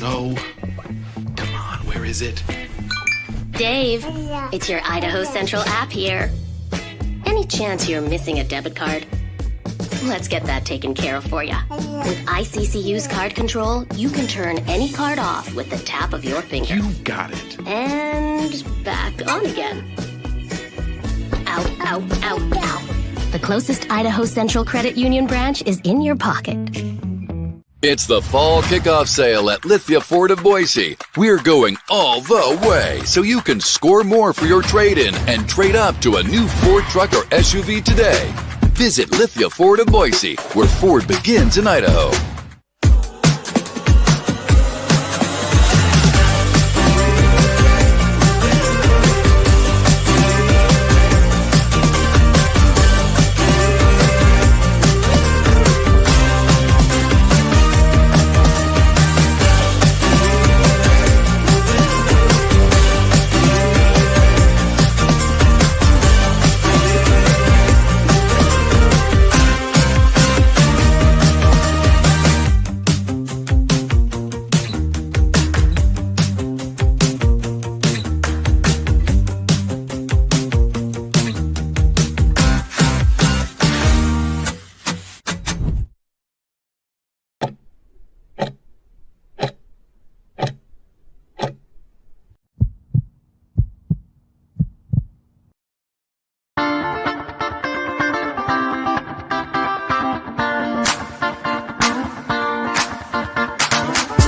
No. Come on, where is it? Dave, it's your Idaho Central app here. Any chance you're missing a debit card? Let's get that taken care of for you. With ICCU's card control, you can turn any card off with the tap of your finger. You got it. And back on again. Out, out, out, out. The closest Idaho Central Credit Union branch is in your pocket. It's the fall kickoff sale at Lithia Ford of Boise. We're going all the way so you can score more for your trade-in and trade up to a new Ford truck or SUV today. Visit Lithia Ford of Boise, where Ford begins in Idaho.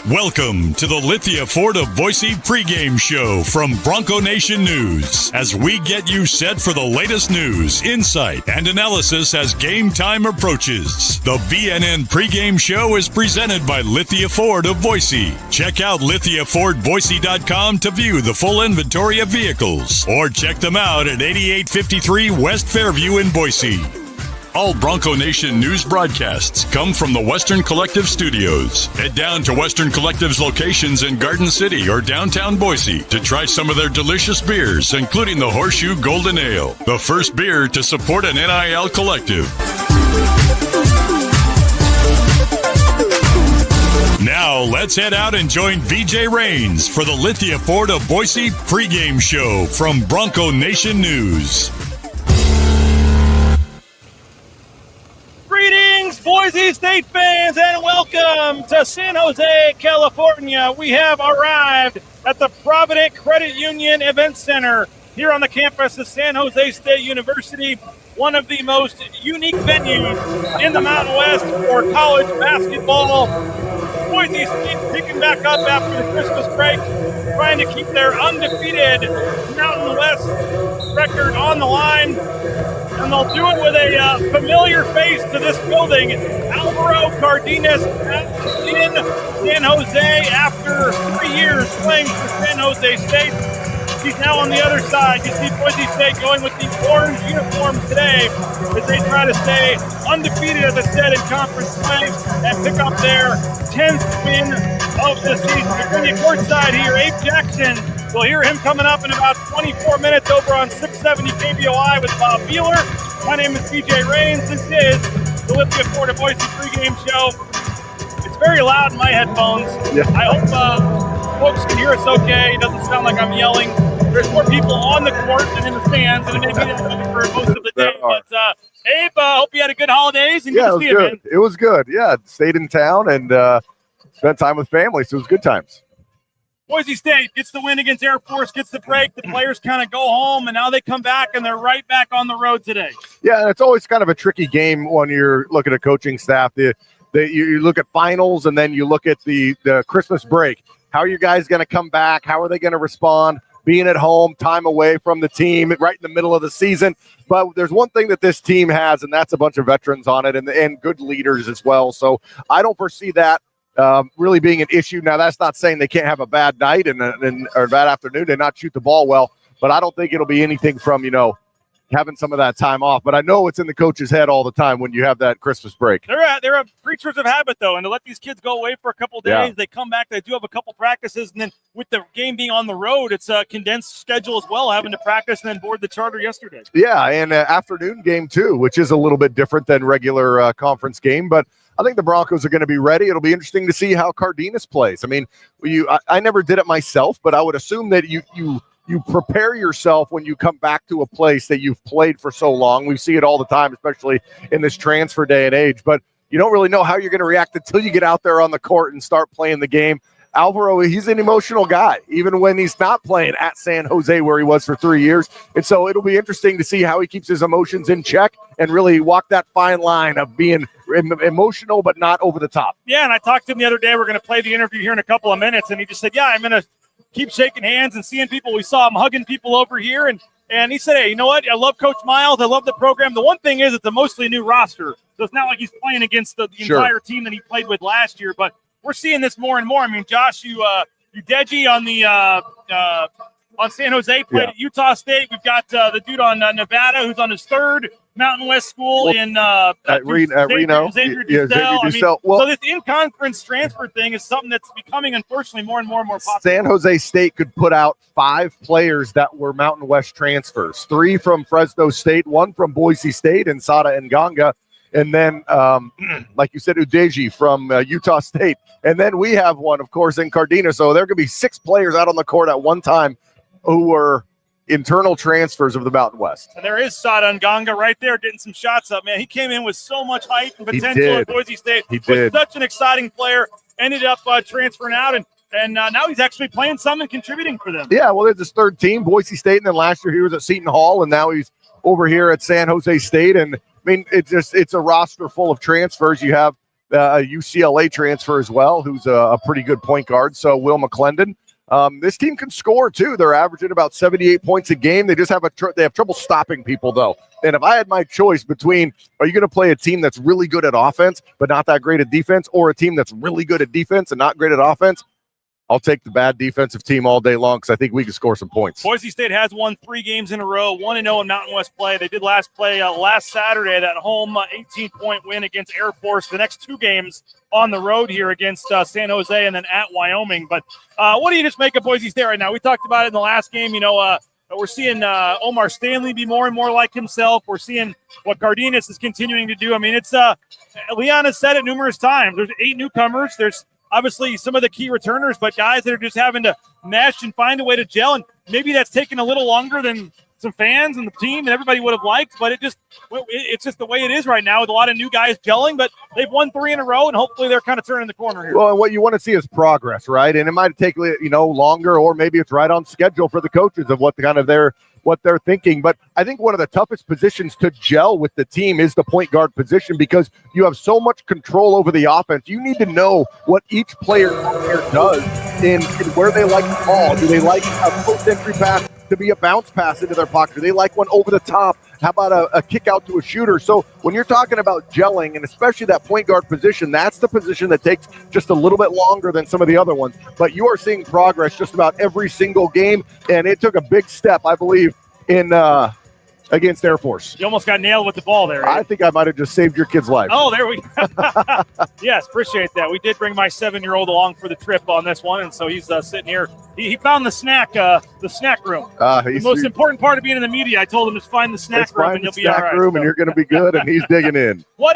Welcome to the Lithia Ford of Boise pregame show from Bronco Nation News, as we get you set for the latest news, insight, and analysis as game time approaches. The BNN pregame show is presented by Lithia Ford of Boise. Check out lithiafordboise.com to view the full inventory of vehicles, or check them out at 8853 West Fairview in Boise. All Bronco Nation news broadcasts come from the Western Collective Studios. Head down to Western Collective's locations in Garden City or downtown Boise to try some of their delicious beers, including the Horseshoe Golden Ale, the first beer to support an NIL collective. Now, let's head out and join VJ Rains for the Lithia Ford of Boise pregame show from Bronco Nation News. Greetings, Boise State fans, and welcome to San Jose, California. We have arrived at the Provident Credit Union Event Center here on the campus of San Jose State University, one of the most unique venues in the Mountain West for college basketball. Boise State picking back up after the Christmas break, trying to keep their undefeated Mountain West record on the line. And they'll do it with a familiar face to this building. Alvaro Cardenas in San Jose after 3 years playing for San Jose State. He's now on the other side. You see Boise State going with the orange uniforms today as they try to stay undefeated, as I said, in conference play and pick up their 10th win of the season. We're going to be courtside here. Abe Jackson. We'll hear him coming up in about 24 minutes over on 670 KBOI with Bob Beeler. My name is BJ Rains. This is the Lithia Ford of Boise pregame show. It's very loud in my headphones. Yeah. I hope folks can hear us okay. It doesn't sound like I'm yelling. There's more people on the court than in the stands, and it may be that way for most of the day. But Abe, hope you had a good holidays. And yeah, it was good. It was good. Yeah, stayed in town and spent time with family, so it was good times. Boise State gets the win against Air Force, gets the break. The players kind of go home, and now they come back, and they're right back on the road today. Yeah, and it's always kind of a tricky game when you're looking at coaching staff. You look at finals, and then you look at the Christmas break. How are you guys going to come back? How are they going to respond? Being at home, time away from the team, right in the middle of the season. But there's one thing that this team has, and that's a bunch of veterans on it and good leaders as well. So I don't foresee that really being an issue. Now, that's not saying they can't have a bad night or a bad afternoon and not shoot the ball well, but I don't think it'll be anything from, having some of that time off. But I know it's in the coach's head all the time when you have that Christmas break. They're creatures of habit, though, and to let these kids go away for a couple days, They come back, they do have a couple practices, and then with the game being on the road, it's a condensed schedule as well, having to practice and then board the charter yesterday. Yeah, and afternoon game, too, which is a little bit different than regular conference game, but I think the Broncos are going to be ready. It'll be interesting to see how Cardenas plays. I mean, I never did it myself, but I would assume that you prepare yourself when you come back to a place that you've played for so long. We see it all the time, especially in this transfer day and age. But you don't really know how you're going to react until you get out there on the court and start playing the game. Alvaro, he's an emotional guy, even when he's not playing at San Jose where he was for 3 years. And so it'll be interesting to see how he keeps his emotions in check and really walk that fine line of being emotional but not over the top. Yeah, and I talked to him the other day. We're going to play the interview here in a couple of minutes, and he just said, yeah, I'm going to keep shaking hands and seeing people. We saw him hugging people over here, and he said, hey, you know what? I love Coach Miles. I love the program. The one thing is it's a mostly new roster, so it's not like he's playing against the entire team that he played with last year, but we're seeing this more and more. I mean, Josh, you Deji on the on San Jose played at Utah State. We've got the dude on Nevada who's on his third Mountain West school at Reno. Xavier Distel. So this in-conference transfer thing is something that's becoming, unfortunately, more and more popular. San Jose State could put out 5 players that were Mountain West transfers, 3 from Fresno State, 1 from Boise State and Sada Nganga. And then, like you said, Udeji from Utah State. And then we have one, of course, in Cardenas. So there could be 6 players out on the court at one time who were internal transfers of the Mountain West. And there is Sada Nganga right there getting some shots up, man. He came in with so much height and potential at Boise State. He did. Was such an exciting player. Ended up transferring out, and now he's actually playing some and contributing for them. Yeah, well, there's his third team, Boise State, and then last year he was at Seton Hall, and now he's over here at San Jose State. And I mean, it's a roster full of transfers. You have a UCLA transfer as well, who's a pretty good point guard. So Will McClendon. This team can score too. They're averaging about 78 points a game. They just have they have trouble stopping people though. And if I had my choice between, are you going to play a team that's really good at offense but not that great at defense, or a team that's really good at defense and not great at offense, I'll take the bad defensive team all day long because I think we can score some points. Boise State has won 3 games in a row, 1-0 in Mountain West play. They did last Saturday, that home 18-point win against Air Force. The next 2 games on the road here against San Jose and then at Wyoming. But what do you just make of Boise State right now? We talked about it in the last game. You know, we're seeing Omar Stanley be more and more like himself. We're seeing what Cardenas is continuing to do. I mean, it's Leon has said it numerous times. There's 8 newcomers. There's obviously some of the key returners, but guys that are just having to mesh and find a way to gel. And maybe that's taken a little longer than some fans and the team and everybody would have liked, but it's just the way it is right now with a lot of new guys gelling. But they've won 3 in a row, and hopefully they're kind of turning the corner here. Well, and what you want to see is progress, right? And it might take, longer, or maybe it's right on schedule for the coaches of what they're thinking. But I think one of the toughest positions to gel with the team is the point guard position, because you have so much control over the offense. You need to know what each player does and where they like the ball. Do they like a post-entry pass to be a bounce pass into their pocket? Do they like one over the top? How about a kick out to a shooter? So when you're talking about gelling, and especially that point guard position, that's the position that takes just a little bit longer than some of the other ones. But you are seeing progress just about every single game, and it took a big step, I believe, in against Air Force. You almost got nailed with the ball there. Right? I think I might have just saved your kid's life. Oh, there we go. Yes, appreciate that. We did bring my 7-year-old along for the trip on this one, and so he's sitting here. He found the snack room. The most important part of being in the media, I told him, is find the snack room, and you'll be all right. Room, and you're going to be good, and he's digging in. What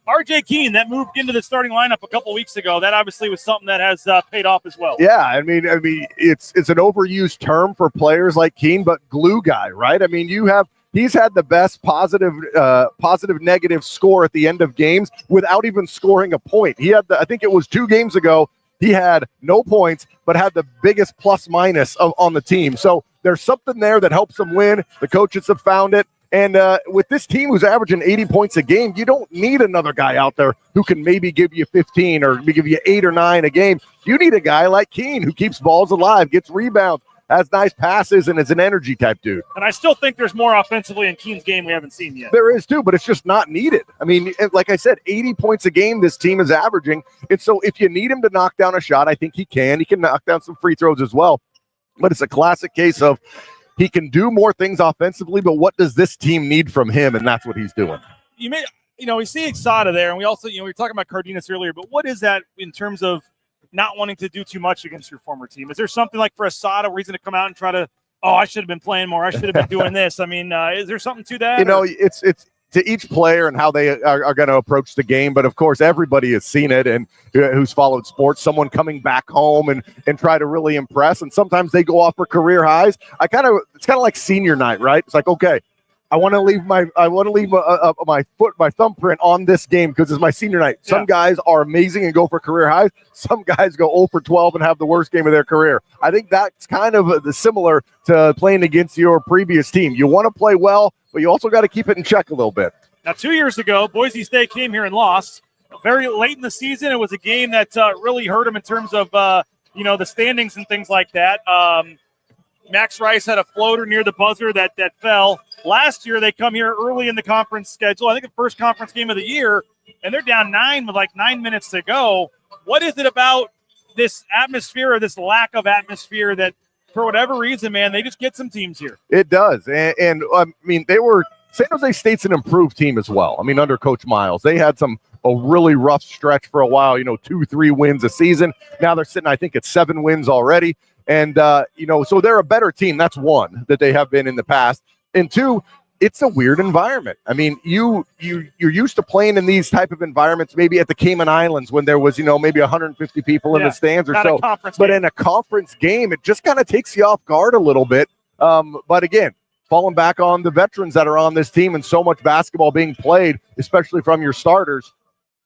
R.J. Keene, that moved into the starting lineup a couple weeks ago, that obviously was something that has paid off as well. Yeah, I mean, it's an overused term for players like Keene, but glue guy, right? I mean, he's had the best positive negative score at the end of games without even scoring a point. He had I think it was 2 games ago, he had no points, but had the biggest plus minus on the team. So there's something there that helps them win. The coaches have found it. And with this team who's averaging 80 points a game, you don't need another guy out there who can maybe give you 15 or give you 8 or 9 a game. You need a guy like Keene who keeps balls alive, gets rebounds, has nice passes, and is an energy type dude. And I still think there's more offensively in Keene's game we haven't seen yet. There is too, but it's just not needed. I mean, like I said, 80 points a game this team is averaging. And so if you need him to knock down a shot, I think he can. He can knock down some free throws as well. But it's a classic case of he can do more things offensively, but what does this team need from him? And that's what he's doing. We see Exada there, and we also, we were talking about Cardenas earlier, but what is that in terms of not wanting to do too much against your former team? Is there something like for Asada where he's going to come out and try to, I should have been playing more, I should have been doing this? I mean, is there something to that? It's to each player and how they are going to approach the game. But of course, everybody has seen it and who's followed sports, someone coming back home and try to really impress. And sometimes they go off for career highs. It's kind of like senior night, right? It's like, okay, I want to leave my thumbprint on this game because it's my senior night. Yeah. Some guys are amazing and go for career highs. Some guys go 0 for 12 and have the worst game of their career. I think that's kind of similar to playing against your previous team. You want to play well, but you also got to keep it in check a little bit. Now, 2 years ago, Boise State came here and lost very late in the season. It was a game that really hurt them in terms of the standings and things like that. Max Rice had a floater near the buzzer that fell. Last year, they come here early in the conference schedule. I think the first conference game of the year, and they're down 9 with like 9 minutes to go. What is it about this atmosphere or this lack of atmosphere that, for whatever reason, man, they just get some teams here? It does. And I mean, San Jose State's an improved team as well. I mean, under Coach Miles, they had a really rough stretch for a while, 2-3 wins a season. Now they're sitting, I think, at 7 wins already. And, so they're a better team. That's one that they have been in the past. And two, it's a weird environment. I mean, you're used to playing in these type of environments, maybe at the Cayman Islands when there was, maybe 150 people in the stands or so. But in a conference game, it just kind of takes you off guard a little bit. But again, falling back on the veterans that are on this team and so much basketball being played, especially from your starters.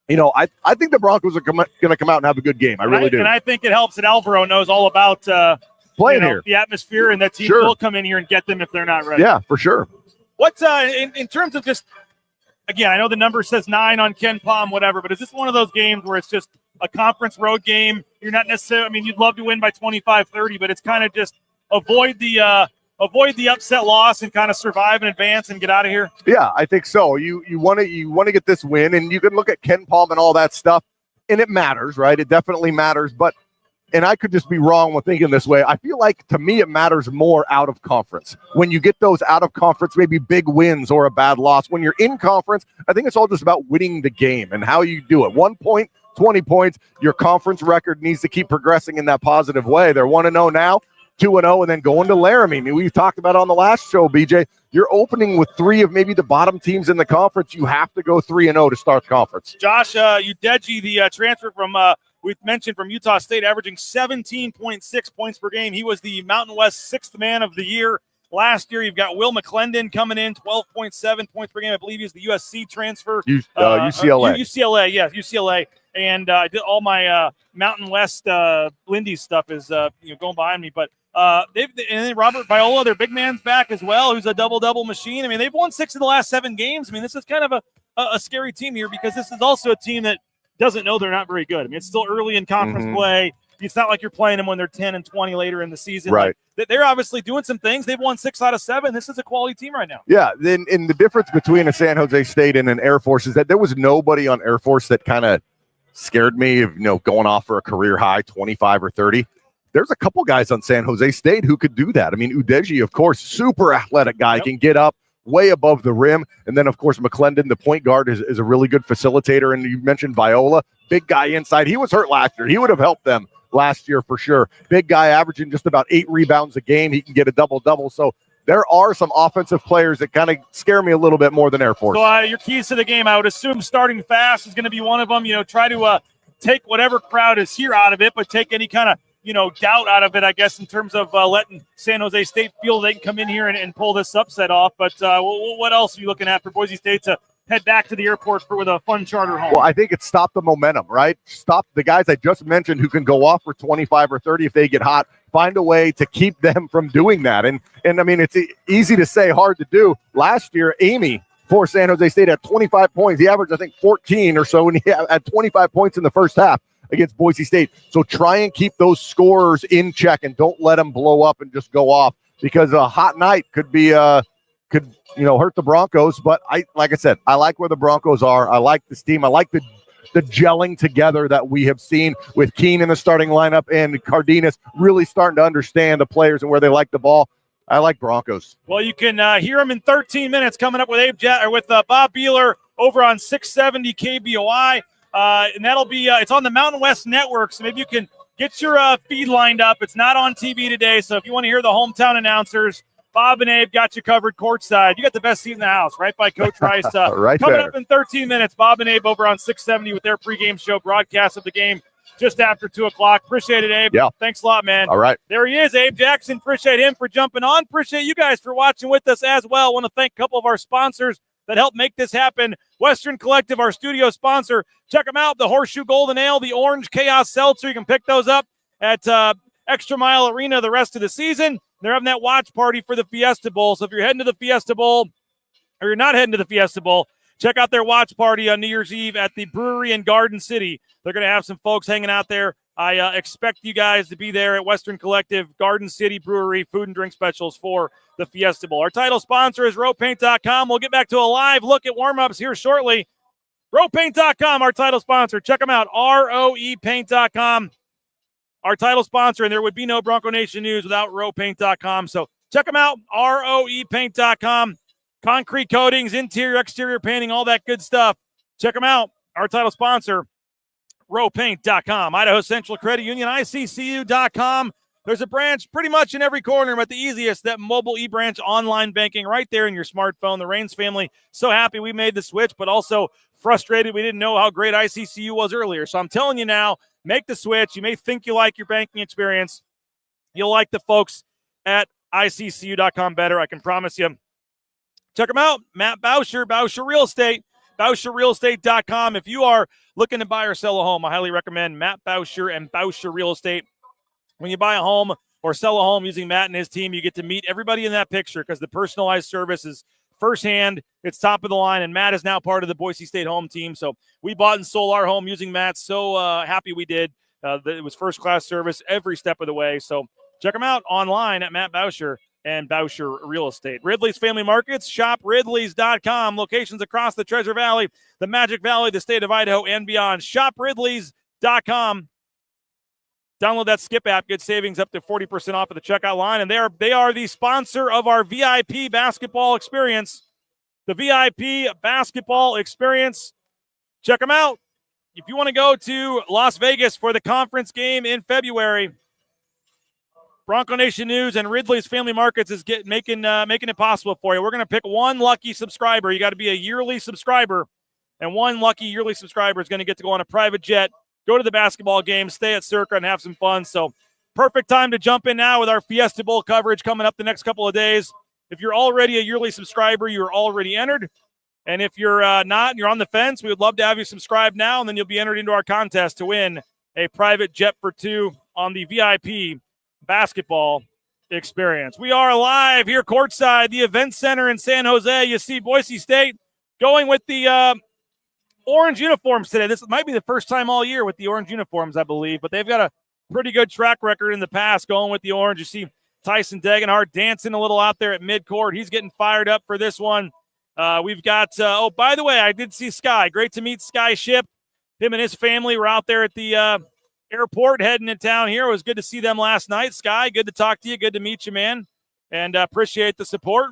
I think the Broncos are going to come out and have a good game. I really do. And I think it helps that Alvaro knows all about playing here, the atmosphere, and that team will come in here and get them if they're not ready. Yeah, for sure. What's in terms of just, again, I know the number says 9 on Ken Palm, whatever, but is this one of those games where it's just a conference road game? You're not necessarily, I mean, you'd love to win by 25-30, but it's kind of just avoid the upset loss and kind of survive and advance and get out of here? Yeah, I think so. You want to get this win, and you can look at Ken Palm and all that stuff, and it matters, right? It definitely matters, but and I could just be wrong with thinking this way. I feel like, to me, it matters more out of conference. When you get those out of conference, maybe big wins or a bad loss. When you're in conference, I think it's all just about winning the game and how you do it. 1 point, 20 points, your conference record needs to keep progressing in that positive way. They're 1-0 now. 2-0, and then going to Laramie. I mean, we talked about on the last show, BJ, you're opening with 3 of maybe the bottom teams in the conference. You have to go 3-0 to start the conference. Josh Udeji, the transfer from we've mentioned from Utah State, averaging 17.6 points per game. He was the Mountain West 6th man of the year last year. You've got Will McClendon coming in, 12.7 points per game. I believe he's the USC transfer. UCLA. UCLA, yes, UCLA. And I did all my Mountain West Lindy stuff is going behind me, but and then Robert Viola, their big man's back as well, who's a double-double machine. I mean, they've won 6 of the last 7 games. I mean, this is kind of a scary team here because this is also a team that doesn't know they're not very good. I mean, it's still early in conference play. It's not like you're playing them when they're 10 and 20 later in the season. Right. Like, they're obviously doing some things. They've won 6 out of 7. This is a quality team right now. Yeah, then and the difference between a San Jose State and an Air Force is that there was nobody on Air Force that kind of scared me of going off for a career high 25 or 30. There's a couple guys on San Jose State who could do that. I mean, Udeji, of course, super athletic guy, can get up way above the rim. And then, of course, McClendon, the point guard, is a really good facilitator. And you mentioned Viola, big guy inside. He was hurt last year. He would have helped them last year for sure. Big guy averaging just about 8 rebounds a game. He can get a double-double. So there are some offensive players that kind of scare me a little bit more than Air Force. So your keys to the game, I would assume starting fast is going to be one of them. Try to take whatever crowd is here out of it, but take any kind of doubt out of it, I guess, in terms of letting San Jose State feel they can come in here and pull this upset off. But what else are you looking at for Boise State to head back to the airport with a fun charter home? Well, I think it's stop the momentum, right? Stop the guys I just mentioned who can go off for 25 or 30 if they get hot. Find a way to keep them from doing that. And I mean, it's easy to say, hard to do. Last year, Amy for San Jose State had 25 points. He averaged, I think, 14 or so, and he had 25 points in the first half against Boise State. So try and keep those scorers in check and don't let them blow up and just go off, because a hot night could be hurt the Broncos. But like I said, I like where the Broncos are. I like this team. I like the gelling together that we have seen with Keene in the starting lineup and Cardenas really starting to understand the players and where they like the ball. I like Broncos. Well, you can hear them in 13 minutes coming up with Bob Beeler over on 670 KBOI. And that'll be it's on the Mountain West Network, so maybe you can get your feed lined up. It's not on TV today, so if you want to hear the hometown announcers Bob and Abe got you covered courtside. You got the best seat in the house, right by Coach Rice. Right coming there. up in 13 minutes, Bob and Abe over on 670 with their pregame show broadcast of the game just after 2 o'clock. Appreciate it, Abe. Yeah. Thanks a lot, man. All right. There he is, Abe Jackson. Appreciate him for jumping on. Appreciate you guys for watching with us as well. Want to thank a couple of our sponsors that help make this happen. Western Collective, our studio sponsor. Check them out. The Horseshoe Golden Ale, the Orange Chaos Seltzer. You can pick those up at Extra Mile Arena the rest of the season. They're having that watch party for the Fiesta Bowl. So if you're heading to the Fiesta Bowl or you're not heading to the Fiesta Bowl, check out their watch party on New Year's Eve at the brewery in Garden City. They're going to have some folks hanging out there. I expect you guys to be there at Western Collective, Garden City Brewery, food and drink specials for the Fiesta Bowl. Our title sponsor is rowpaint.com. We'll get back to a live look at warm-ups here shortly. Rowpaint.com, our title sponsor. Check them out, roepaint.com. Our title sponsor, and there would be no Bronco Nation news without rowpaint.com. So check them out, roepaint.com. Concrete coatings, interior, exterior painting, all that good stuff. Check them out. Our title sponsor, rowpaint.com. Idaho Central Credit Union, ICCU.com. There's a branch pretty much in every corner, but the easiest, that mobile e-branch online banking right there in your smartphone. The Rains family, so happy we made the switch, but also frustrated we didn't know how great ICCU was earlier. So I'm telling you now, make the switch. You may think you like your banking experience. You'll like the folks at ICCU.com better, I can promise you. Check them out. Matt Bauscher, Bauscher Real Estate, BauscherRealEstate.com. If you are looking to buy or sell a home, I highly recommend Matt Bauscher and Bauscher Real Estate. When you buy a home or sell a home using Matt and his team, you get to meet everybody in that picture because the personalized service is firsthand. It's top of the line, and Matt is now part of the Boise State home team. So we bought and sold our home using Matt. So happy we did. It was first-class service every step of the way. So check them out online at Matt Bauscher and Bauscher Real Estate. Ridley's Family Markets, shopridleys.com. Locations across the Treasure Valley, the Magic Valley, the state of Idaho, and beyond. Shopridleys.com. Download that Skip app. Get savings up to 40% off at the checkout line. And they are the sponsor of our VIP basketball experience. The VIP basketball experience. Check them out. If you want to go to Las Vegas for the conference game in February, Bronco Nation News and Ridley's Family Markets is making it possible for you. We're going to pick one lucky subscriber. You got to be a yearly subscriber, and one lucky yearly subscriber is going to get to go on a private jet, go to the basketball game, stay at Circa, and have some fun. So perfect time to jump in now with our Fiesta Bowl coverage coming up the next couple of days. If you're already a yearly subscriber, you're already entered. And if you're not and you're on the fence, we would love to have you subscribe now, and then you'll be entered into our contest to win a private jet for two on the VIP basketball experience. We are live here courtside, the event center in San Jose. You see Boise State going with the orange uniforms today. This might be the first time all year with the orange uniforms, I believe, but they've got a pretty good track record in the past going with the orange. You see Tyson Degenhardt dancing a little out there at midcourt. He's getting fired up for this one. We've got, by the way, I did see Sky. Great to meet Sky Ship. Him and his family were out there at the airport heading to town here. It was good to see them last night. Sky, good to talk to you. Good to meet you, man. And appreciate the support.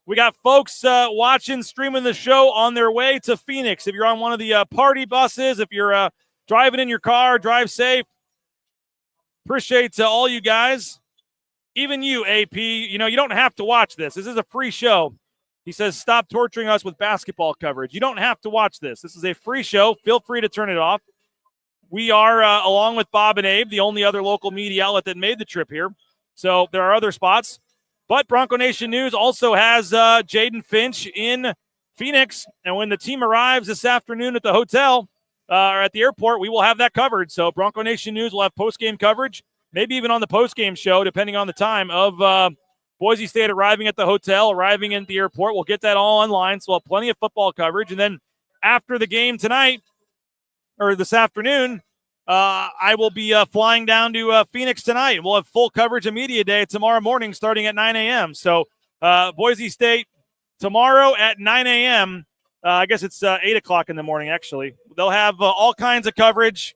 We got folks watching, streaming the show on their way to Phoenix. If you're on one of the party buses, if you're driving in your car, drive safe. Appreciate all you guys. Even you, AP. You know, you don't have to watch this. This is a free show. He says, stop torturing us with basketball coverage. You don't have to watch this. This is a free show. Feel free to turn it off. We are, along with Bob and Abe, the only other local media outlet that made the trip here. So there are other spots. But Bronco Nation News also has Jaden Finch in Phoenix. And when the team arrives this afternoon at the hotel or at the airport, we will have that covered. So Bronco Nation News will have post-game coverage, maybe even on the post-game show, depending on the time of Boise State arriving at the hotel, arriving at the airport. We'll get that all online, so we'll have plenty of football coverage. And then after the game tonight, or this afternoon, I will be flying down to Phoenix tonight. We'll have full coverage of Media Day tomorrow morning starting at 9 a.m. So Boise State tomorrow at 9 a.m. I guess it's 8 o'clock in the morning, actually. They'll have all kinds of coverage.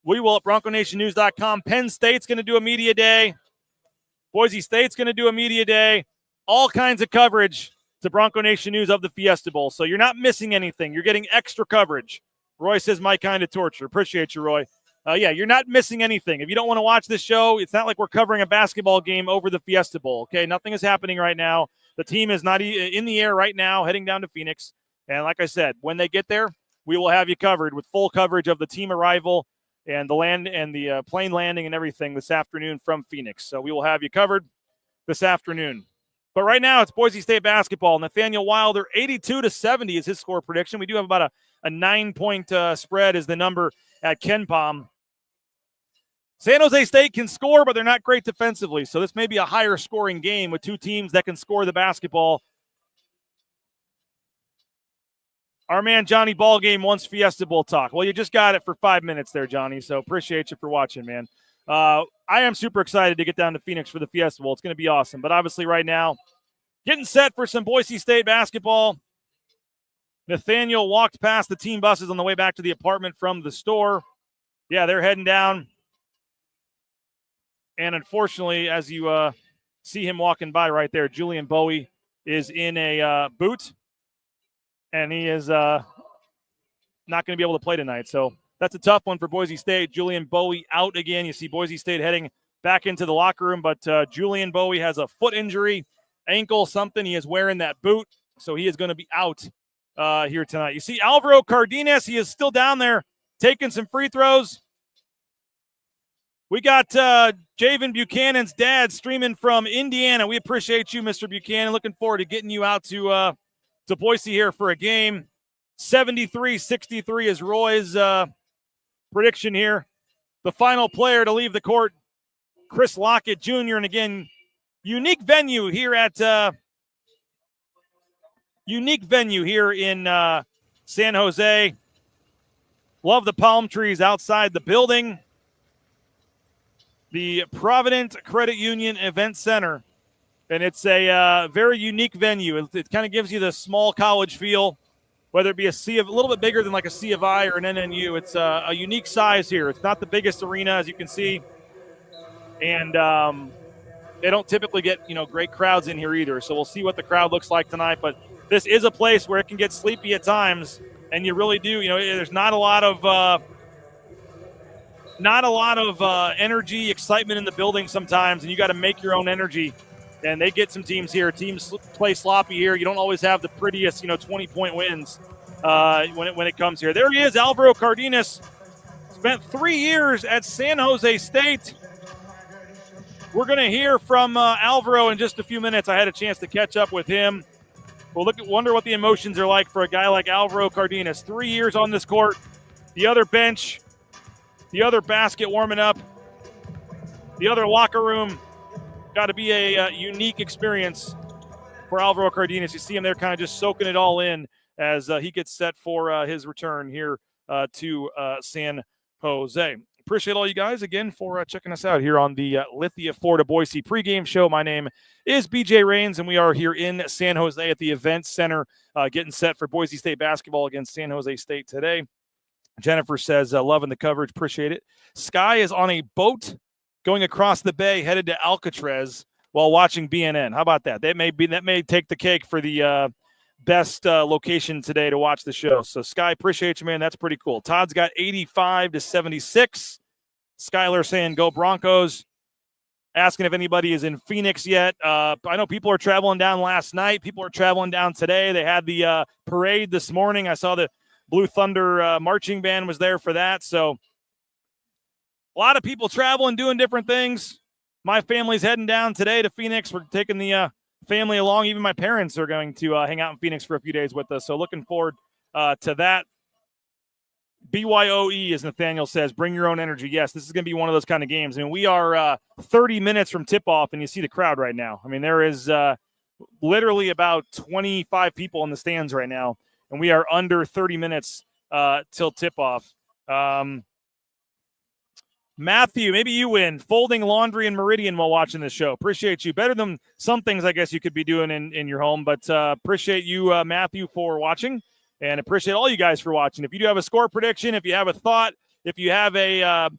We will at BroncoNationNews.com. Penn State's going to do a Media Day. Boise State's going to do a Media Day. All kinds of coverage to Bronco Nation News of the Fiesta Bowl. So you're not missing anything. You're getting extra coverage. Roy says my kind of torture. Appreciate you, Roy. yeah, you're not missing anything. If you don't want to watch this show, it's not like we're covering a basketball game over the Fiesta Bowl, okay? Nothing is happening right now. The team is not in the air right now, heading down to Phoenix. And like I said, when they get there, we will have you covered with full coverage of the team arrival and the land and the plane landing and everything this afternoon from Phoenix. So we will have you covered this afternoon. But right now, it's Boise State basketball. Nathaniel Wilder, 82-70 is his score prediction. We do have about a 9-point spread is the number at KenPom. San Jose State can score, but they're not great defensively. So this may be a higher scoring game with two teams that can score the basketball. Our man Johnny Ballgame wants Fiesta Bowl talk. Well, you just got it for 5 minutes there, Johnny. So appreciate you for watching, man. I am super excited to get down to Phoenix for the Fiesta Bowl. It's going to be awesome. But obviously right now, getting set for some Boise State basketball. Nathaniel walked past the team buses on the way back to the apartment from the store. Yeah, they're heading down. And unfortunately, as you see him walking by right there, Julian Bowie is in a boot. And he is not going to be able to play tonight. So that's a tough one for Boise State. Julian Bowie out again. You see Boise State heading back into the locker room. But Julian Bowie has a foot injury, ankle, something. He is wearing that boot. So he is going to be out here tonight. You see Alvaro Cardenas. He is still down there taking some free throws. We got Javen Buchanan's dad streaming from Indiana. We appreciate you, Mr. Buchanan. Looking forward to getting you out to Boise here for a game. 73-63 is Roy's prediction here. The final player to leave the court, Chris Lockett Jr. And again, unique venue here in San Jose. Love the palm trees outside the building. The Provident Credit Union Event Center. And it's a very unique venue. It kind of gives you the small college feel, whether it be a little bit bigger than like a C of I or an NNU. It's a unique size here. It's not the biggest arena, as you can see. And they don't typically get, great crowds in here either. So we'll see what the crowd looks like tonight. But this is a place where it can get sleepy at times. And you really do, there's not a lot of energy, excitement in the building sometimes, and you got to make your own energy. And they get some teams here. Teams play sloppy here. You don't always have the prettiest, 20-point wins when it comes here. There he is, Alvaro Cardenas. Spent 3 years at San Jose State. We're going to hear from Alvaro in just a few minutes. I had a chance to catch up with him. We'll wonder what the emotions are like for a guy like Alvaro Cardenas. 3 years on this court. The other bench. The other basket warming up. The other locker room. Got to be a unique experience for Alvaro Cardenas. You see him there kind of just soaking it all in as he gets set for his return here to San Jose. Appreciate all you guys again for checking us out here on the Lithia Florida Boise pregame show. My name is BJ Rains, and we are here in San Jose at the Event Center getting set for Boise State basketball against San Jose State today. Jennifer says, loving the coverage. Appreciate it. Sky is on a boat going across the bay, headed to Alcatraz while watching BNN. How about that? That may take the cake for the best location today to watch the show. So, Sky, appreciate you, man. That's pretty cool. Todd's got 85-76. Skylar saying, go Broncos. Asking if anybody is in Phoenix yet. I know people are traveling down last night. People are traveling down today. They had the parade this morning. I saw the Blue Thunder marching band was there for that. So, a lot of people traveling, doing different things. My family's heading down today to Phoenix. We're taking the family along. Even my parents are going to hang out in Phoenix for a few days with us. So looking forward to that. BYOE, as Nathaniel says, bring your own energy. Yes, this is going to be one of those kind of games. I mean, we are 30 minutes from tip-off, and you see the crowd right now. I mean, there is literally about 25 people in the stands right now, and we are under 30 minutes till tip-off. Matthew, maybe you win folding laundry in Meridian while watching this show. Appreciate you. Better than some things I guess you could be doing in your home, but appreciate you, Matthew, for watching, and appreciate all you guys for watching. If you do have a score prediction, if you have a thought, if you have a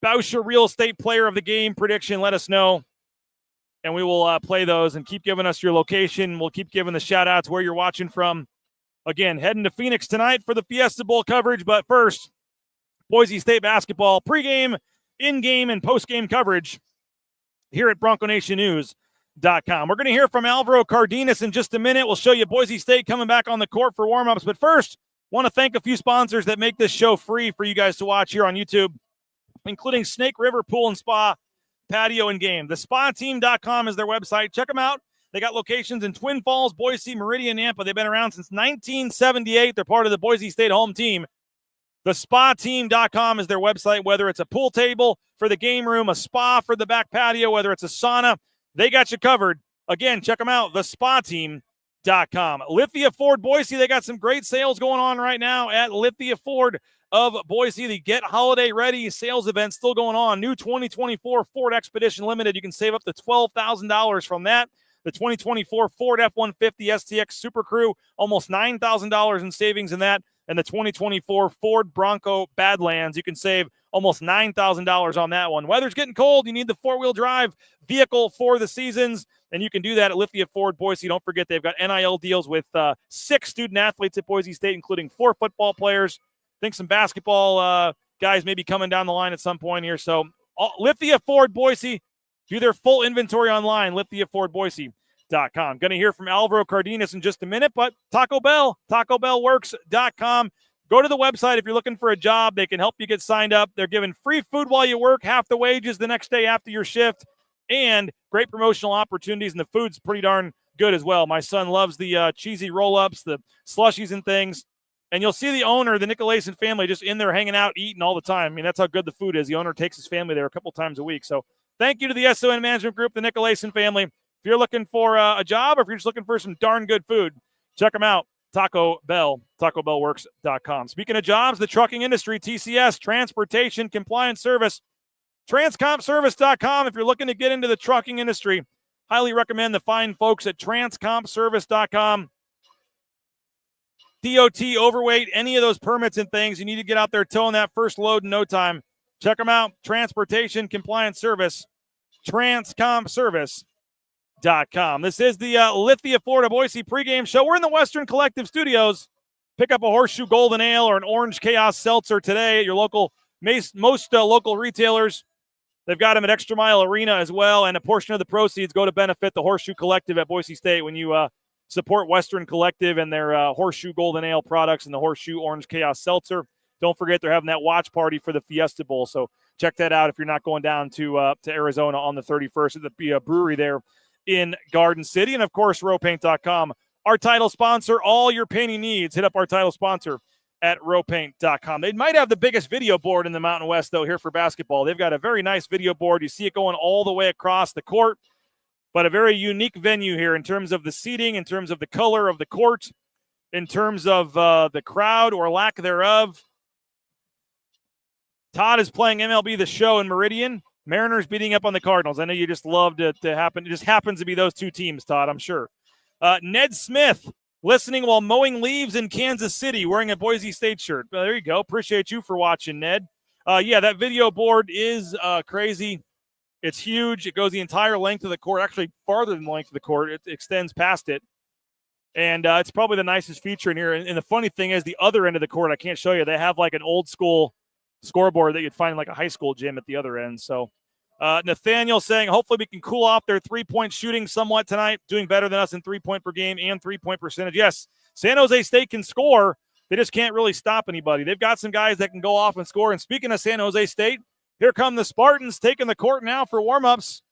Bauscher Real Estate Player of the Game prediction, let us know, and we will play those and keep giving us your location. We'll keep giving the shout-outs where you're watching from. Again, heading to Phoenix tonight for the Fiesta Bowl coverage, but first, Boise State basketball pregame, in-game, and post-game coverage here at BroncoNationNews.com. We're going to hear from Alvaro Cardenas in just a minute. We'll show you Boise State coming back on the court for warm-ups. But first, want to thank a few sponsors that make this show free for you guys to watch here on YouTube, including Snake River Pool and Spa, Patio and Game. TheSpaTeam.com is their website. Check them out. They got locations in Twin Falls, Boise, Meridian, Nampa. They've been around since 1978. They're part of the Boise State home team. TheSpaTeam.com is their website, whether it's a pool table for the game room, a spa for the back patio, whether it's a sauna, they got you covered. Again, check them out, TheSpaTeam.com. Lithia Ford Boise, they got some great sales going on right now at Lithia Ford of Boise. The Get Holiday Ready sales event still going on. New 2024 Ford Expedition Limited. You can save up to $12,000 from that. The 2024 Ford F-150 STX Super Crew, almost $9,000 in savings in that. And the 2024 Ford Bronco Badlands, you can save almost $9,000 on that one. Weather's getting cold. You need the four-wheel drive vehicle for the seasons, and you can do that at Lithia Ford Boise. Don't forget they've got NIL deals with 6 student athletes at Boise State, including 4 football players. I think some basketball guys may be coming down the line at some point here. So Lithia Ford Boise, view their full inventory online, lithiafordboise.com. Going to hear from Alvaro Cardenas in just a minute, but Taco Bell, TacoBellWorks.com. Go to the website if you're looking for a job. They can help you get signed up. They're giving free food while you work, half the wages the next day after your shift, and great promotional opportunities, and the food's pretty darn good as well. My son loves the cheesy roll-ups, the slushies and things, and you'll see the owner, the Nicolason family, just in there hanging out, eating all the time. I mean, that's how good the food is. The owner takes his family there a couple times a week. So thank you to the SON Management Group, the Nicolason family. If you're looking for a job or if you're just looking for some darn good food, check them out. Taco Bell, TacoBellWorks.com. Speaking of jobs, the trucking industry, TCS, Transportation Compliance Service, TransCompService.com. If you're looking to get into the trucking industry, highly recommend the fine folks at TransCompService.com. DOT, overweight, any of those permits and things, you need to get out there towing that first load in no time. Check them out, Transportation Compliance Service, TransCompService.com. This is the Lithia Florida Boise pregame show. We're in the Western Collective Studios. Pick up a Horseshoe Golden Ale or an Orange Chaos Seltzer today at your local, most local retailers. They've got them at Extra Mile Arena as well, and a portion of the proceeds go to benefit the Horseshoe Collective at Boise State when you support Western Collective and their Horseshoe Golden Ale products and the Horseshoe Orange Chaos Seltzer. Don't forget they're having that watch party for the Fiesta Bowl, so check that out if you're not going down to Arizona on the 31st at the brewery there in Garden City. And, of course, rowpaint.com, our title sponsor. All your painting needs, hit up our title sponsor at rowpaint.com. They might have the biggest video board in the Mountain West, though, here for basketball. They've got a very nice video board. You see it going all the way across the court, but a very unique venue here in terms of the seating, in terms of the color of the court, in terms of the crowd or lack thereof. Todd is playing MLB The Show in Meridian. Mariners beating up on the Cardinals. I know you just love to happen. It just happens to be those two teams, Todd, I'm sure. Ned Smith listening while mowing leaves in Kansas City wearing a Boise State shirt. There you go. Appreciate you for watching, Ned. Yeah, that video board is crazy. It's huge. It goes the entire length of the court, actually farther than the length of the court. It extends past it. And it's probably the nicest feature in here. And the funny thing is the other end of the court, I can't show you. They have like an old school scoreboard that you'd find in like a high school gym at the other end. So Nathaniel saying, hopefully we can cool off their three-point shooting somewhat tonight, doing better than us in 3-point per game and 3-point percentage. Yes, San Jose State can score. They just can't really stop anybody. They've got some guys that can go off and score. And speaking of San Jose State, here come the Spartans taking the court now for warm-ups.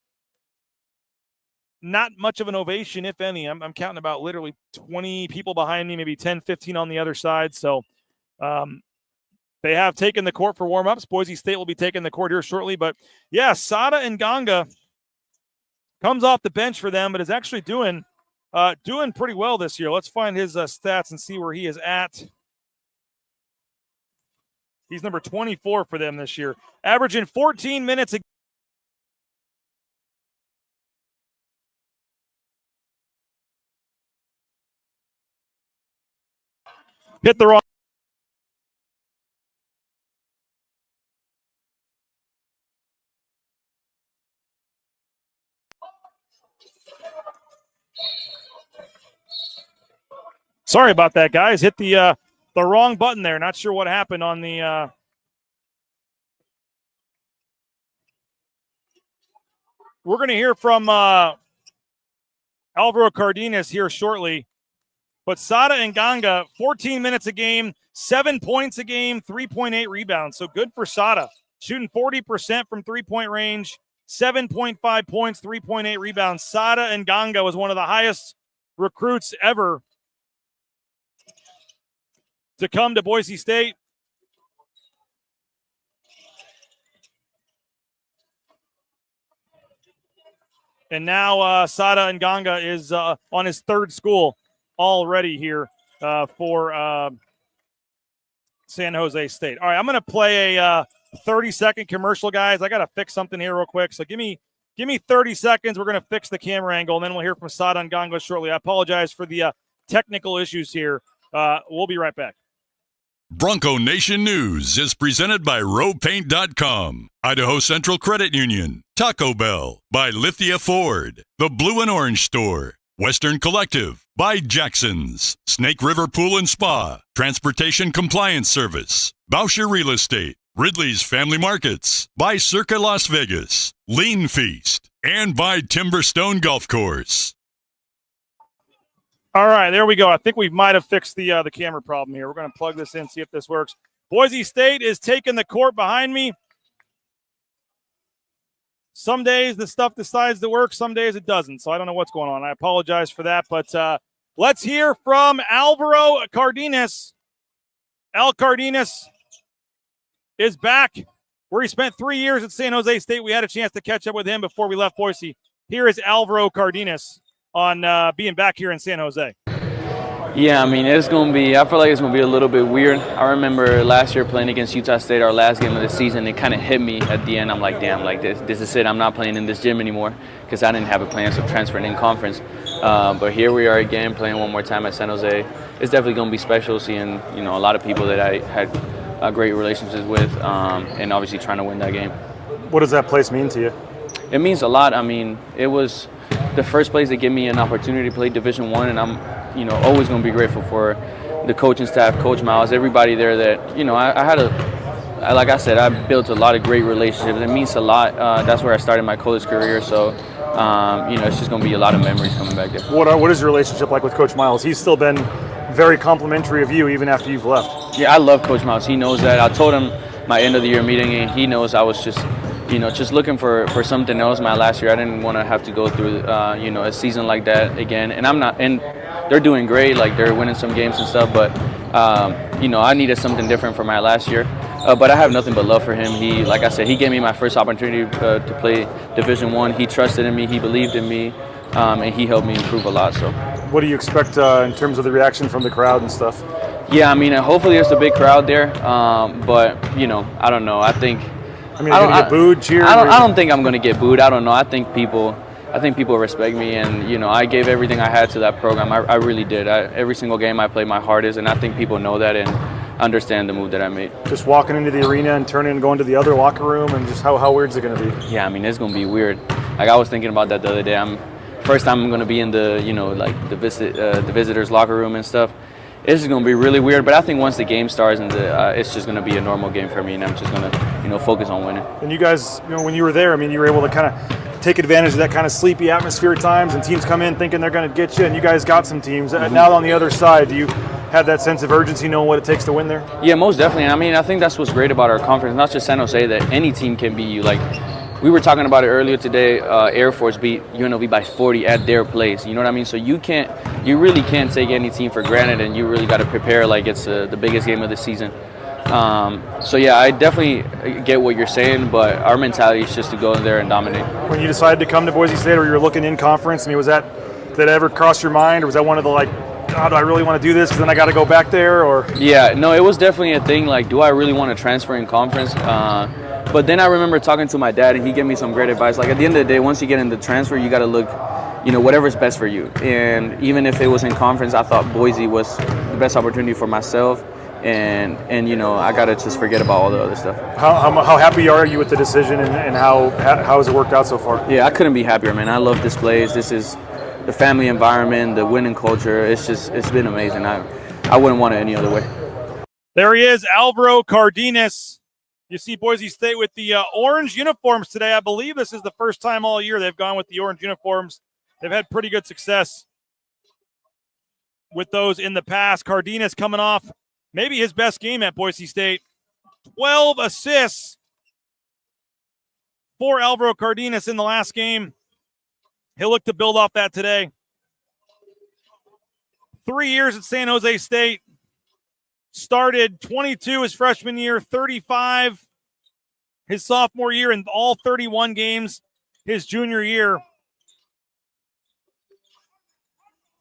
Not much of an ovation, if any. I'm counting about literally 20 people behind me, maybe 10, 15 on the other side. So they have taken the court for warm-ups. Boise State will be taking the court here shortly. But, yeah, Sada Nganga comes off the bench for them, but is actually doing pretty well this year. Let's find his stats and see where he is at. He's number 24 for them this year, averaging 14 minutes a hit the wrong. Sorry about that, guys. Hit the wrong button there. Not sure what happened on the we're going to hear from Alvaro Cardenas here shortly. But Sada and Ganga, 14 minutes a game, 7 points a game, 3.8 rebounds. So good for Sada. Shooting 40% from three-point range, 7.5 points, 3.8 rebounds. Sada and Ganga was one of the highest recruits ever to come to Boise State. And now Sada and Ganga is on his third school already here for San Jose State. All right, I'm going to play a 30-second commercial, guys. I got to fix something here real quick. So give me 30 seconds. We're going to fix the camera angle, and then we'll hear from Sada and Ganga shortly. I apologize for the technical issues here. We'll be right back. Bronco Nation News is presented by RowPaint.com, Idaho Central Credit Union, Taco Bell, by Lithia Ford, The Blue and Orange Store, Western Collective, by Jackson's, Snake River Pool and Spa, Transportation Compliance Service, Bauscher Real Estate, Ridley's Family Markets, by Circa Las Vegas, Lean Feast, and by Timberstone Golf Course. All right, there we go. I think we might have fixed the camera problem here. We're going to plug this in, see if this works. Boise State is taking the court behind me. Some days the stuff decides to work, some days it doesn't. So I don't know what's going on. I apologize for that. But let's hear from Alvaro Cardenas. Al Cardenas is back where he spent 3 years at San Jose State. We had a chance to catch up with him before we left Boise. Here is Alvaro Cardenas on being back here in San Jose. Yeah, I mean, I feel like it's going to be a little bit weird. I remember last year playing against Utah State, our last game of the season, it kind of hit me at the end. I'm like, damn, like this is it. I'm not playing in this gym anymore because I didn't have a plans of transferring in conference. But here we are again playing one more time at San Jose. It's definitely going to be special seeing, a lot of people that I had great relationships with and obviously trying to win that game. What does that place mean to you? It means a lot. I mean, it was the first place that gave me an opportunity to play Division I, and I'm always going to be grateful for the coaching staff, Coach Miles, everybody there that, like I said, I built a lot of great relationships. It means a lot. That's where I started my college career, so, it's just going to be a lot of memories coming back there. What is your relationship like with Coach Miles? He's still been very complimentary of you even after you've left. Yeah, I love Coach Miles. He knows that. I told him my end of the year meeting, and he knows I was just looking for something else my last year. I didn't want to have to go through, a season like that again. And they're doing great, like they're winning some games and stuff, but, I needed something different for my last year. But I have nothing but love for him. He, like I said, he gave me my first opportunity to play Division I. He trusted in me, he believed in me, and he helped me improve a lot. So, what do you expect in terms of the reaction from the crowd and stuff? Yeah, I mean, hopefully there's a big crowd there, but, I don't know. I think you're going to get booed, cheered? I don't think I'm going to get booed. I don't know. I think people respect me, and, I gave everything I had to that program. I really did. Every single game I played my hardest, and I think people know that and understand the move that I made. Just walking into the arena and turning and going to the other locker room, and just how weird is it going to be? Yeah, I mean, it's going to be weird. Like, I was thinking about that the other day. First time I'm going to be in the, the visitors' locker room and stuff. It's just going to be really weird, but I think once the game starts, and it's just going to be a normal game for me, and I'm just going to, focus on winning. And you guys, when you were there, I mean, you were able to kind of take advantage of that kind of sleepy atmosphere at times, and teams come in thinking they're going to get you, and you guys got some teams. Mm-hmm. Now on the other side, do you have that sense of urgency, knowing what it takes to win there? Yeah, most definitely. I mean, I think that's what's great about our conference, not just San Jose, that any team can beat you. Like, we were talking about it earlier today. Air Force beat UNLV by 40 at their place. You know what I mean? So you really can't take any team for granted, and you really got to prepare like it's the biggest game of the season. So yeah, I definitely get what you're saying, but our mentality is just to go in there and dominate. When you decided to come to Boise State, or you were looking in conference, I mean, did that ever cross your mind, or was that one of the God, do I really want to do this because then I got to go back there? Or yeah, no, it was definitely a thing. Like, do I really want to transfer in conference? But then I remember talking to my dad, and he gave me some great advice. Like, at the end of the day, once you get in the transfer, you got to look, whatever's best for you. And even if it was in conference, I thought Boise was the best opportunity for myself. And I got to just forget about all the other stuff. How happy are you with the decision, and how has it worked out so far? Yeah, I couldn't be happier, man. I love this place. This is the family environment, the winning culture. It's been amazing. I wouldn't want it any other way. There he is, Alvaro Cardenas. You see Boise State with the orange uniforms today. I believe this is the first time all year they've gone with the orange uniforms. They've had pretty good success with those in the past. Cardenas coming off maybe his best game at Boise State. 12 assists for Alvaro Cardenas in the last game. He'll look to build off that today. 3 years at San Jose State. Started 22 his freshman year, 35 his sophomore year, and all 31 games his junior year.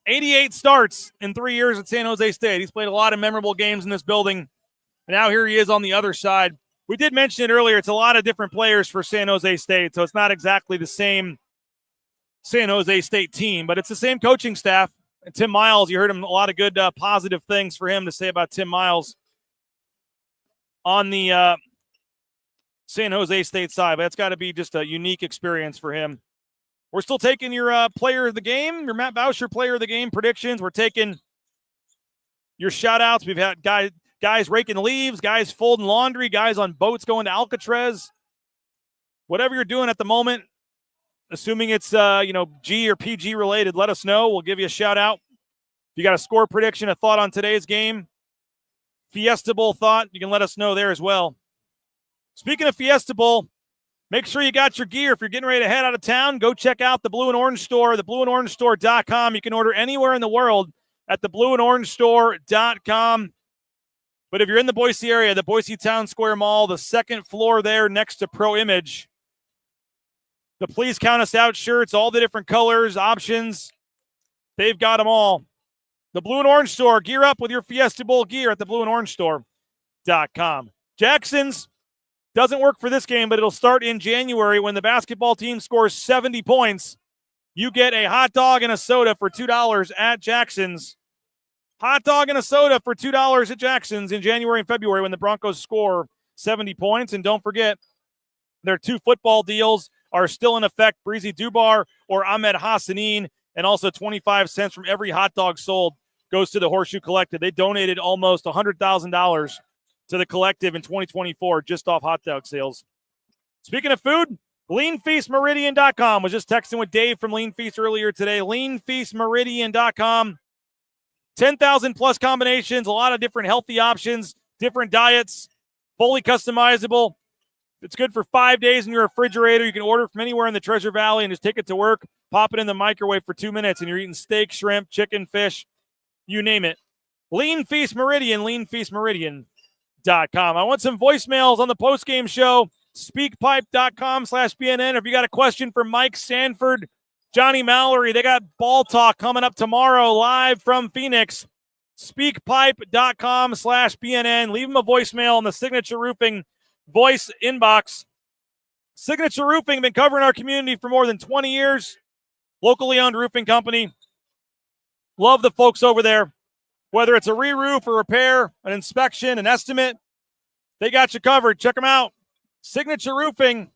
88 starts in 3 years at San Jose State. He's played a lot of memorable games in this building. And now here he is on the other side. We did mention it earlier. It's a lot of different players for San Jose State, so it's not exactly the same San Jose State team, but it's the same coaching staff. And Tim Miles, you heard him, a lot of good positive things for him to say about Tim Miles on the San Jose State side. But that's got to be just a unique experience for him. We're still taking your player of the game, your Matt Boucher player of the game predictions. We're taking your shout-outs. We've had guys raking leaves, guys folding laundry, guys on boats going to Alcatraz. Whatever you're doing at the moment, assuming it's G or PG related, let us know. We'll give you a shout out. If you got a score prediction, a thought on today's game, Fiesta Bowl thought, you can let us know there as well. Speaking of Fiesta Bowl, make sure you got your gear. If you're getting ready to head out of town, go check out the Blue and Orange Store, theblueandorangestore.com. You can order anywhere in the world at theblueandorangestore.com. But if you're in the Boise area, the Boise Town Square Mall, the second floor there next to Pro Image, the Please Count Us Out shirts, all the different colors, options, they've got them all. The Blue and Orange Store, gear up with your Fiesta Bowl gear at theblueandorangestore.com. Jackson's doesn't work for this game, but it'll start in January when the basketball team scores 70 points. You get a hot dog and a soda for $2 at Jackson's. Hot dog and a soda for $2 at Jackson's in January and February when the Broncos score 70 points. And don't forget, their 2 football deals are still in effect. Breezy Dubar or Ahmed Hassanin, and also 25 cents from every hot dog sold goes to the Horseshoe Collective. They donated almost $100,000 to the collective in 2024 just off hot dog sales. Speaking of food, leanfeastmeridian.com. Was just texting with Dave from Lean Feast earlier today. leanfeastmeridian.com. 10,000 plus combinations, a lot of different healthy options, different diets, fully customizable. It's good for 5 days in your refrigerator. You can order from anywhere in the Treasure Valley and just take it to work, pop it in the microwave for 2 minutes, and you're eating steak, shrimp, chicken, fish, you name it. Lean Feast Meridian, leanfeastmeridian.com. I want some voicemails on the postgame show, speakpipe.com/BNN. If you got a question for Mike Sanford, Johnny Mallory, they got ball talk coming up tomorrow live from Phoenix. Speakpipe.com/BNN. Leave them a voicemail on the Signature Roofing voice inbox. Signature Roofing, been covering our community for more than 20 years. Locally owned roofing company. Love the folks over there. Whether it's a re-roof, a repair, an inspection, an estimate, they got you covered. Check them out. Signature Roofing,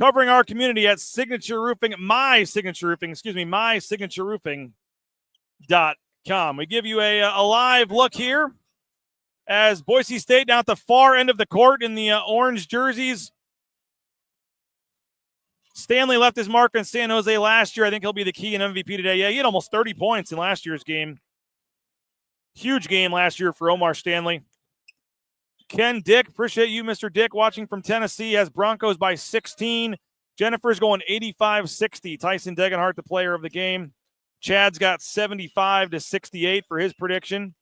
covering our community at mysignatureroofing.com. We give you a live look here as Boise State down at the far end of the court in the orange jerseys. Stanley left his mark in San Jose last year. I think he'll be the key in MVP today. Yeah, he had almost 30 points in last year's game. Huge game last year for Omar Stanley. Ken Dick, appreciate you, Mr. Dick, watching from Tennessee, has Broncos by 16. Jennifer's going 85-60. Tyson Degenhart, the player of the game. Chad's got 75-68 for his prediction.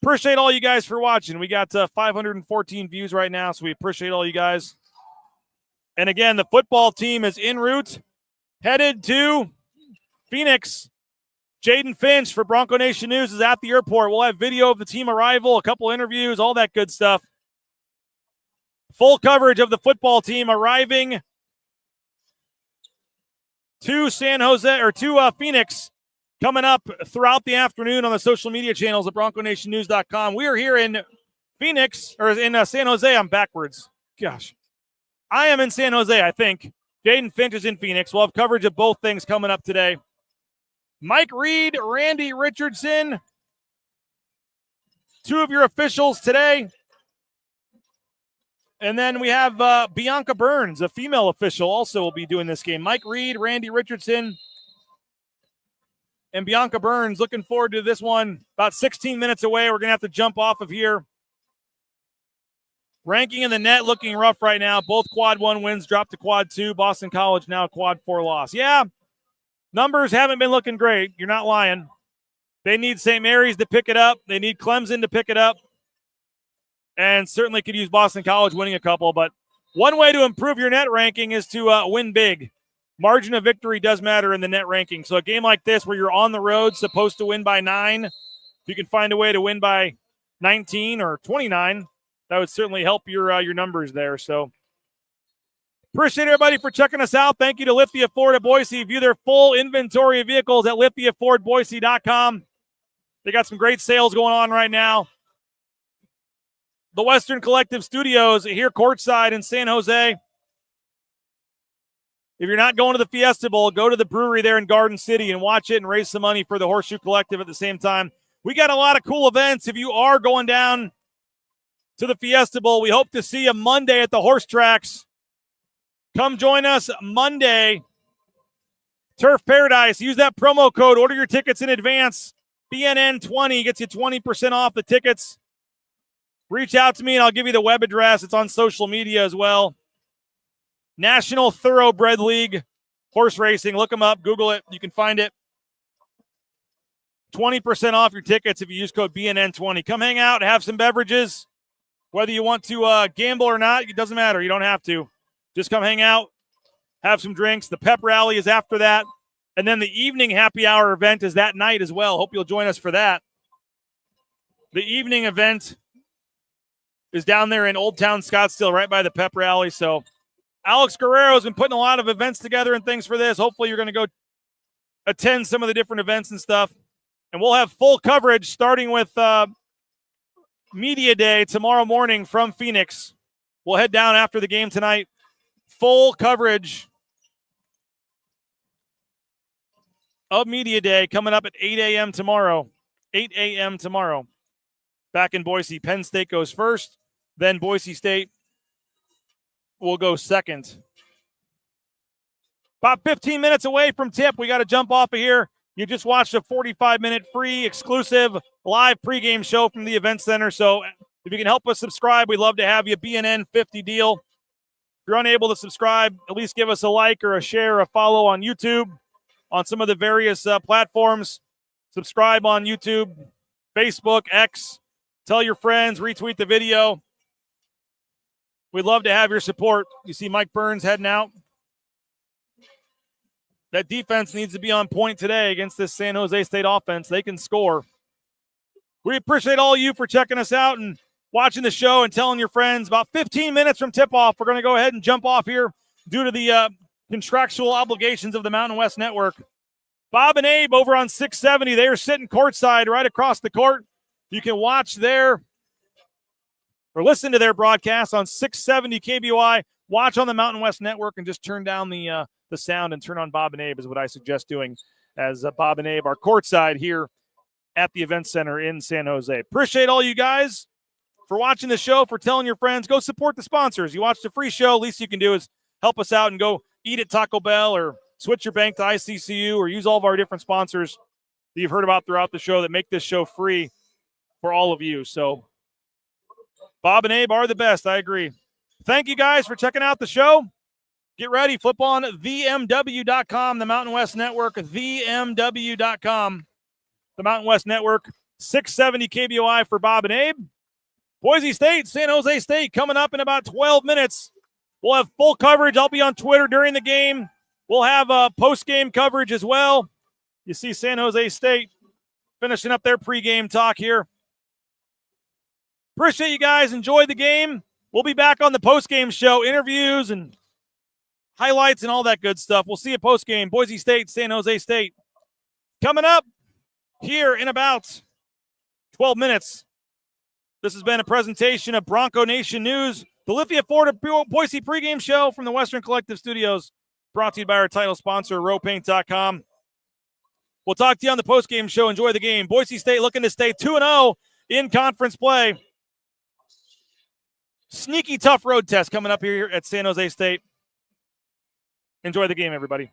Appreciate all you guys for watching. We got 514 views right now, so we appreciate all you guys. And again, the football team is en route, headed to Phoenix. Jaden Finch for Bronco Nation News is at the airport. We'll have video of the team arrival, a couple interviews, all that good stuff. Full coverage of the football team arriving to Phoenix coming up throughout the afternoon on the social media channels at BroncoNationNews.com. We are here in Phoenix, or in San Jose. I'm backwards. Gosh. I am in San Jose, I think. Jaden Finch is in Phoenix. We'll have coverage of both things coming up today. Mike Reed, Randy Richardson, two of your officials today. And then we have Bianca Burns, a female official, also will be doing this game. Mike Reed, Randy Richardson, and Bianca Burns. Looking forward to this one. About 16 minutes away. We're going to have to jump off of here. Ranking in the net looking rough right now. Both quad 1 wins dropped to quad 2. Boston College now quad 4 loss. Yeah, numbers haven't been looking great. You're not lying. They need St. Mary's to pick it up. They need Clemson to pick it up. And certainly could use Boston College winning a couple. But one way to improve your net ranking is to win big. Margin of victory does matter in the net ranking. So a game like this where you're on the road, supposed to win by 9, if you can find a way to win by 19 or 29, that would certainly help your numbers there. So appreciate everybody for checking us out. Thank you to Lithia Ford of Boise. View their full inventory of vehicles at lithiafordboise.com. They got some great sales going on right now. The Western Collective Studios here courtside in San Jose. If you're not going to the Fiesta Bowl, go to the brewery there in Garden City and watch it and raise some money for the Horseshoe Collective at the same time. We got a lot of cool events. If you are going down to the Fiesta Bowl, we hope to see you Monday at the horse tracks. Come join us Monday. Turf Paradise. Use that promo code. Order your tickets in advance. BNN20 gets you 20% off the tickets. Reach out to me and I'll give you the web address. It's on social media as well. National Thoroughbred League horse racing. Look them up. Google it. You can find it. 20% off your tickets if you use code BNN20. Come hang out, have some beverages. Whether you want to gamble or not, it doesn't matter. You don't have to. Just come hang out, have some drinks. The pep rally is after that. And then the evening happy hour event is that night as well. Hope you'll join us for that. The evening event is down there in Old Town Scottsdale, right by the pep rally. So Alex Guerrero has been putting a lot of events together and things for this. Hopefully you're going to go attend some of the different events and stuff. And we'll have full coverage starting with Media Day tomorrow morning from Phoenix. We'll head down after the game tonight. Full coverage of Media Day coming up at 8 a.m. tomorrow. 8 a.m. tomorrow. Back in Boise. Penn State goes first. Then Boise State will go second. About 15 minutes away from tip. We got to jump off of here. You just watched a 45-minute free, exclusive, live pregame show from the Event Center. So if you can help us subscribe, we'd love to have you. BNN 50 deal. If you're unable to subscribe, at least give us a like or a share or a follow on YouTube, on some of the various platforms. Subscribe on YouTube, Facebook, X. Tell your friends, retweet the video. We'd love to have your support. You see Mike Burns heading out. That defense needs to be on point today against this San Jose State offense. They can score. We appreciate all of you for checking us out and watching the show and telling your friends. About 15 minutes from tip-off, we're going to go ahead and jump off here due to the contractual obligations of the Mountain West Network. Bob and Abe over on 670, they are sitting courtside right across the court. You can watch their or listen to their broadcast on 670 KBOI. Watch on the Mountain West Network and just turn down the sound and turn on Bob and Abe is what I suggest doing, as Bob and Abe are courtside here at the Event Center in San Jose. Appreciate all you guys for watching the show, for telling your friends. Go support the sponsors. You watch the free show, least you can do is help us out and go eat at Taco Bell or switch your bank to ICCU or use all of our different sponsors that you've heard about throughout the show that make this show free for all of you. So Bob and Abe are the best. I agree. Thank you guys for checking out the show. Get ready. Flip on themw.com, the Mountain West Network, themw.com, the Mountain West Network, 670 KBOI for Bob and Abe. Boise State, San Jose State coming up in about 12 minutes. We'll have full coverage. I'll be on Twitter during the game. We'll have post-game coverage as well. You see San Jose State finishing up their pregame talk here. Appreciate you guys. Enjoy the game. We'll be back on the post-game show, interviews and highlights and all that good stuff. We'll see you post-game. Boise State, San Jose State. Coming up here in about 12 minutes. This has been a presentation of Bronco Nation News, the Lithia Ford of Boise pregame show from the Western Collective Studios, brought to you by our title sponsor, rowpaint.com. We'll talk to you on the postgame show. Enjoy the game. Boise State looking to stay 2-0 in conference play. sneaky tough road test coming up here at San Jose State. Enjoy the game, everybody.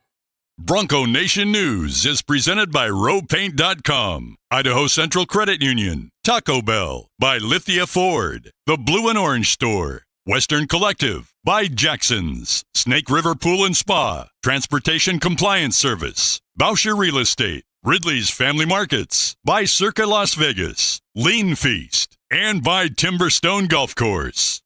Bronco Nation News is presented by RowPaint.com, Idaho Central Credit Union, Taco Bell, by Lithia Ford, The Blue and Orange Store, Western Collective, by Jackson's, Snake River Pool and Spa, Transportation Compliance Service, Bauscher Real Estate, Ridley's Family Markets, by Circa Las Vegas, Lean Feast, and by Timberstone Golf Course.